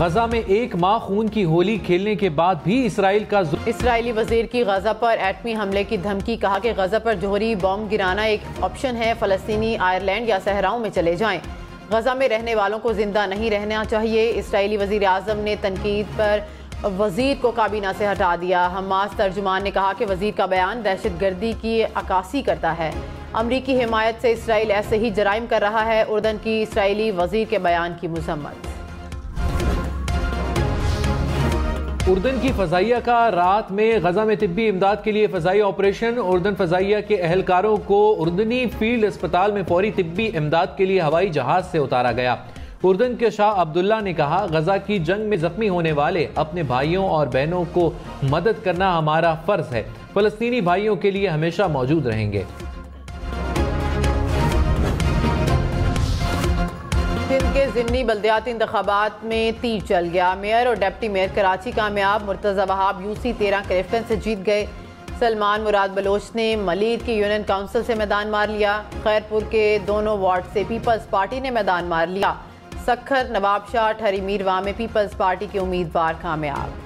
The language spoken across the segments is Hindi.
गजा में एक माह खून की होली खेलने के बाद भी इसराइली वजीर की गजा पर एटमी हमले की धमकी। कहा कि गजा पर जोहरी बॉम्ब गिराना एक ऑप्शन है। फलस्तीनी आयरलैंड या सहराओं में चले जाएं। गजा में रहने वालों को जिंदा नहीं रहना चाहिए। इसराइली वजीर आजम ने तनकीद पर वजीर को काबीना से हटा दिया। हमास तर्जुमान ने कहा कि वजीर का बयान दहशतगर्दी की अक्कासी करता है। अमरीकी हिमायत से इसराइल ऐसे ही जराइम कर रहा है। उर्दन की इसराइली वजीर के बयान की मजम्मत। उर्दन की फजाइया का रात में गजा में तिब्बी इमदाद के लिए फजाई ऑपरेशन। उर्दन फजाइया के अहलकारों को उर्दनी फील्ड अस्पताल में फौरी तिब्बी इमदाद के लिए हवाई जहाज से उतारा गया। उर्दन के शाह अब्दुल्ला ने कहा, गजा की जंग में जख्मी होने वाले अपने भाइयों और बहनों को मदद करना हमारा फर्ज है। फलस्तीनी भाइयों के लिए हमेशा मौजूद रहेंगे। सिंध के ज़िमनी बल्दियाती इंतखाबात में तीर चल गया। मेयर और डिप्टी मेयर कराची कामयाब। मुर्तज़ा वहाब यूसी 13 क्लिफ्टन से जीत गए। सलमान मुराद बलोच ने मलीद की यूनियन काउंसिल से मैदान मार लिया। खैरपुर के दोनों वार्ड से पीपल्स पार्टी ने मैदान मार लिया। सखर, नवाबशाह, ठहरी मीरवा में पीपल्स पार्टी के उम्मीदवार कामयाब।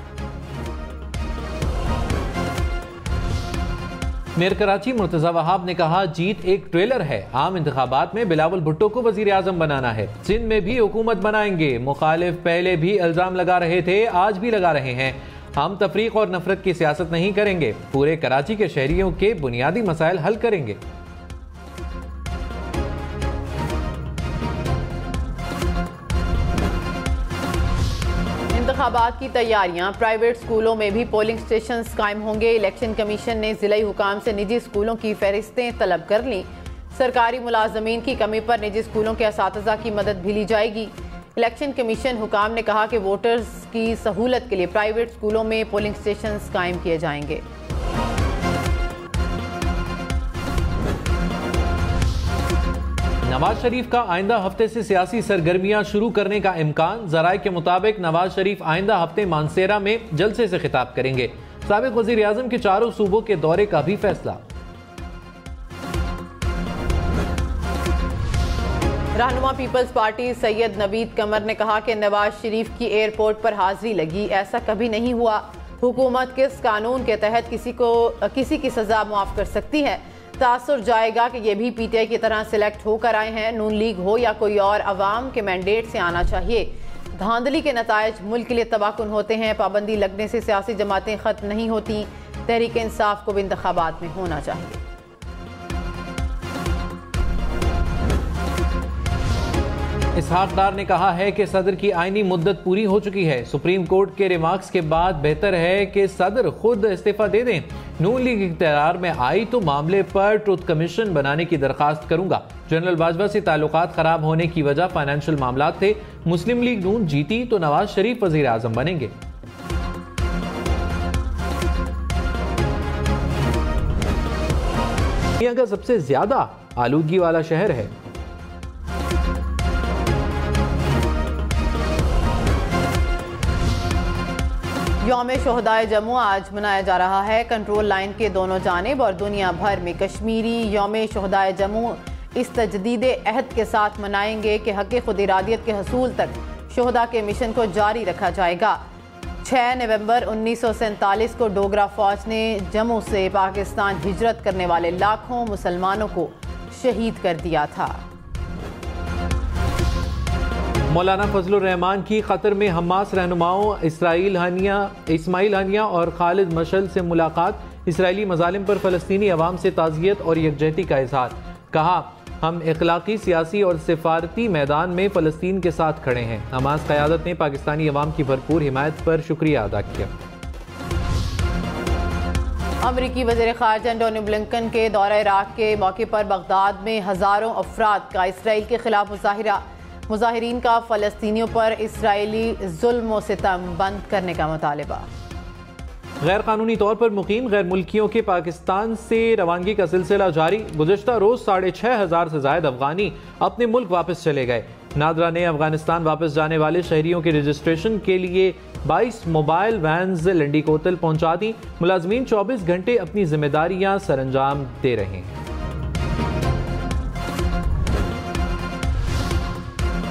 मेयर कराची मुर्तज़ा वहाब ने कहा, जीत एक ट्रेलर है। आम इंतखाबात में बिलावल भुट्टो को वजीर आजम बनाना है। सिंध में भी हुकूमत बनाएंगे। मुखालिफ पहले भी इल्जाम लगा रहे थे, आज भी लगा रहे हैं। हम तफरीक और नफरत की सियासत नहीं करेंगे। पूरे कराची के शहरियों के बुनियादी मसाइल हल करेंगे। इंतखाबात की तैयारियां। प्राइवेट स्कूलों में भी पोलिंग स्टेशन कायम होंगे। इलेक्शन कमीशन ने जिला हुकाम से निजी स्कूलों की फहरिस्तें तलब कर ली। सरकारी मुलाजमीन की कमी पर निजी स्कूलों के असातिज़ा की मदद भी ली जाएगी। इलेक्शन कमीशन हुकाम ने कहा कि वोटर्स की सहूलत के लिए प्राइवेट स्कूलों में पोलिंग स्टेशन कायम किए जाएंगे। नवाज शरीफ का आइंदा हफ्ते से सियासी सरगर्मियां शुरू करने का इम्कान। जराये के मुताबिक नवाज शरीफ आइंदा हफ्ते मानसेरा में जलसे से खिताब करेंगे। साबिक वजीर आजम के 4 सूबों के दौरे का भी फैसला। रहनुमा पीपल्स पार्टी सैयद नवीद कमर ने कहा कि नवाज शरीफ की एयरपोर्ट पर हाजिरी लगी, ऐसा कभी नहीं हुआ। हुकूमत किस कानून के तहत किसी की सजा मुआफ कर सकती है? तासुर जाएगा कि ये भी पीटीआई की तरह सिलेक्ट होकर आए हैं। नून लीग हो या कोई और, अवाम के मैंडेट से आना चाहिए। धांधली के नतायज मुल्क के लिए तबाहकुन होते हैं। पाबंदी लगने से सियासी जमातें खत्म नहीं होती। तहरीक इंसाफ को भी इंतखाबात में होना चाहिए। इसहाक डार ने कहा है कि सदर की आईनी मुद्दत पूरी हो चुकी है। सुप्रीम कोर्ट के रिमार्क्स के बाद बेहतर है कि सदर खुद इस्तीफा दे दें। नून लीग इख्तियार में आई तो मामले पर ट्रुथ कमीशन बनाने की दरखास्त करूंगा। जनरल बाजवा से ताल्लुकात खराब होने की वजह फाइनेंशियल मामलात थे। मुस्लिम लीग नून जीती तो नवाज शरीफ वजीर आजम बनेंगे। दुनिया का सबसे ज्यादा आलूदगी वाला शहर है। यौम शोहदाए जम्मू आज मनाया जा रहा है। कंट्रोल लाइन के दोनों जानिब और दुनिया भर में कश्मीरी यौम शोहदाए जम्मू इस तजदीद अहद के साथ मनाएंगे कि हक़ खुद इरादियत के हसूल तक शोहदा के मिशन को जारी रखा जाएगा। 6 नवंबर 1947 को डोगरा फौज ने जम्मू से पाकिस्तान हिजरत करने वाले लाखों मुसलमानों को शहीद कर दिया था। मौलाना फजलुर रहमान की कतर में हमास रहनुमाओं इस्माइल हानिया और खालिद मशल से मुलाकात। इसराइली मजालिम पर फ़लस्तीनी अवाम से ताज़ियत और यकजहती का इज़हार। कहा, हम इखलाकी, सियासी और सिफारती मैदान में फ़लस्तीन के साथ खड़े हैं। हमास क़यादत ने पाकिस्तानी अवाम की भरपूर हिमायत पर शुक्रिया अदा किया। अमरीकी वज़ीर ख़ारजा एंटोनी ब्लिंकन के दौरे इराक़ के मौके पर बगदाद में हज़ारों अफराद का इसराइल के खिलाफ मुजाहिरा। मुजाहिरीन का फ़लस्तीनियों पर इसराइली जुल्म व सितम बंद करने का मुतालबा। गैर कानूनी तौर पर मुकीम गैर मुल्कियों के पाकिस्तान से रवानगी का सिलसिला जारी। गुज़श्ता रोज़ 6,500 से ज़ायद अफगानी अपने मुल्क वापस चले गए। नादरा ने अफगानिस्तान वापस जाने वाले शहरियों के रजिस्ट्रेशन के लिए 22 मोबाइल वैन्स लंडी कोतल पहुंचा दी। मुलाजमीन 24 घंटे अपनी जिम्मेदारियां सरअंजाम दे रहे हैं।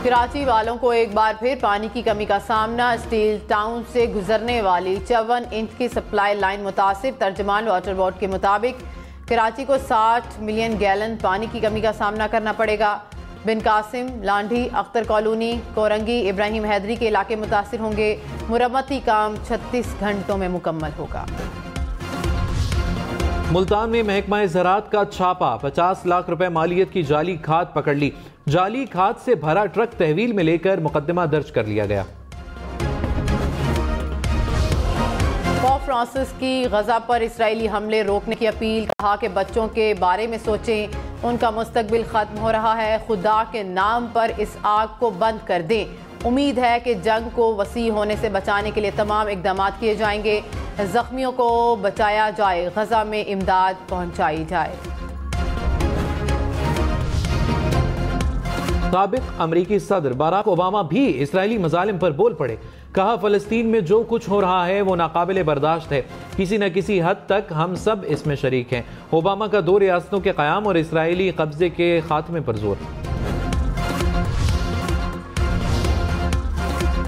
कराची वालों को एक बार फिर पानी की कमी का सामना। स्टील टाउन से गुजरने वाली 54 इंच की सप्लाई लाइन मुतासिर। तर्जमान वाटर बोर्ड के मुताबिक कराची को 60 मिलियन गैलन पानी की कमी का सामना करना पड़ेगा। बिन कासिम, लांढी, अख्तर कॉलोनी, कोरंगी, इब्राहिम हैदरी के इलाके मुतासिर होंगे। मुरम्मती काम 36 घंटों में मुकम्मल होगा। मुल्तान में महकमा ज़राअत का छापा, 50 लाख रुपए मालियत की जाली खाद पकड़ ली। जाली खाद से भरा ट्रक तहवील में लेकर मुकदमा दर्ज कर लिया गया। पोप फ्रांसिस की गजा पर इसराइली हमले रोकने की अपील। कहा कि बच्चों के बारे में सोचें, उनका मुस्तकबिल खत्म हो रहा है। खुदा के नाम पर इस आग को बंद कर दें। उम्मीद है कि जंग को वसी होने से बचाने के लिए तमाम इकदाम किए जाएंगे। जख्मियों को बचाया जाए, गजा में इमदाद पहुंचाई जाए। साबिक अमरीकी सदर बराक ओबामा भी इसराइली मजालिम पर बोल पड़े। कहा, फलस्तीन में जो कुछ हो रहा है वो नाकाबिले बर्दाश्त है। किसी न किसी हद तक हम सब इसमें शरीक हैं। ओबामा का 2 रियासतों के क़याम और इसराइली कब्जे के खात्मे पर जोर।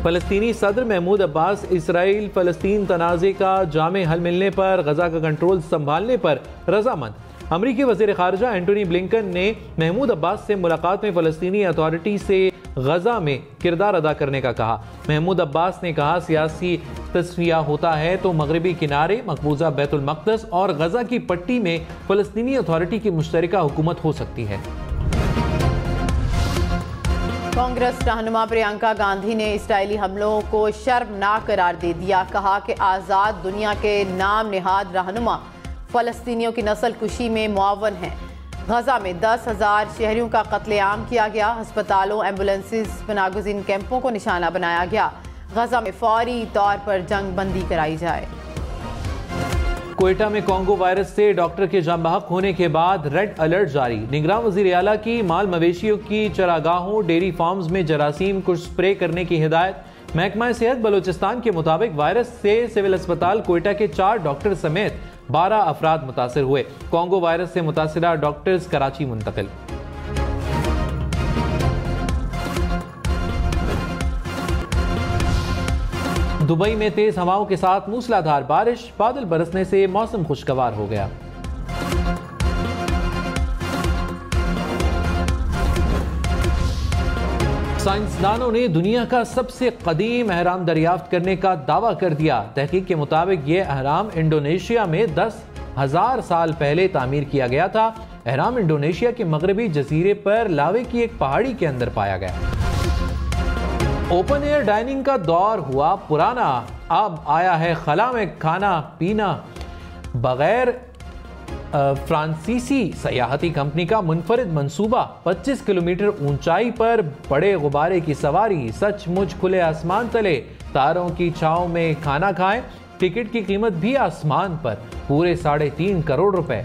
फलस्तीनी सदर महमूद अब्बास इसराइल फलस्तीन तनाज़े का जामे हल मिलने पर गजा का कंट्रोल संभालने पर रजामंद। अमरीकी वज़ीर ख़ारिजा एंटोनी ब्लिंकन ने महमूद अब्बास से मुलाकात में फलस्तीनी अथॉरिटी से गजा में किरदार अदा करने का कहा। महमूद अब्बास ने कहा, सियासी तस्फिया होता है तो मगरबी किनारे, मकबूजा बैतुल मक़दस और गजा की पट्टी में फलस्तीनी अथॉरिटी की मुश्तरका हुकूमत हो सकती है। कांग्रेस रहनुमा प्रियंका गांधी ने इसराइली हमलों को शर्मनाक करार दे दिया। कहा कि आज़ाद दुनिया के नाम निहाद रहनुमा फ़लस्तीनियों की नस्ल कुशी में मुआवन हैं। गजा में 10,000 शहरियों का कत्लेआम किया गया। अस्पतालों, एम्बुलेंसेस, पनागुज़ीन कैंपों को निशाना बनाया गया। गजा में फौरी तौर पर जंग बंदी कराई जाए। कोयटा में कोंगो वायरस से डॉक्टर के जान बहक होने के बाद रेड अलर्ट जारी। निगरान वज़ीर आला की माल मवेशियों की चरागाहों, डेयरी फार्म्स में जरासीम को स्प्रे करने की हिदायत। महकमा सेहत बलोचिस्तान के मुताबिक वायरस से सिविल अस्पताल कोयटा के 4 डॉक्टर समेत 12 अफराद मुतासिर हुए। कोंगो वायरस से मुतासिरा डॉक्टर्स कराची मुंतकिल। दुबई में तेज हवाओं के साथ मूसलाधार बारिश, बादल बरसने से मौसम खुशगवार हो गया। साइंसदानों ने दुनिया का सबसे कदीम अहराम दरियाफ्त करने का दावा कर दिया। तहकीक के मुताबिक ये अहराम इंडोनेशिया में 10,000 साल पहले तामीर किया गया था। अहराम इंडोनेशिया के मगरबी जजीरे पर लावे की एक पहाड़ी के अंदर पाया गया। ओपन एयर डाइनिंग का दौर हुआ पुराना, अब आया है खला में खाना पीना। बगैर फ्रांसीसी सयाहती कंपनी का मुनफरिद मंसूबा, 25 किलोमीटर ऊंचाई पर बड़े गुब्बारे की सवारी, सचमुच खुले आसमान तले तारों की छांव में खाना खाएं। टिकट की कीमत भी आसमान पर, पूरे 3.5 करोड़ रुपए।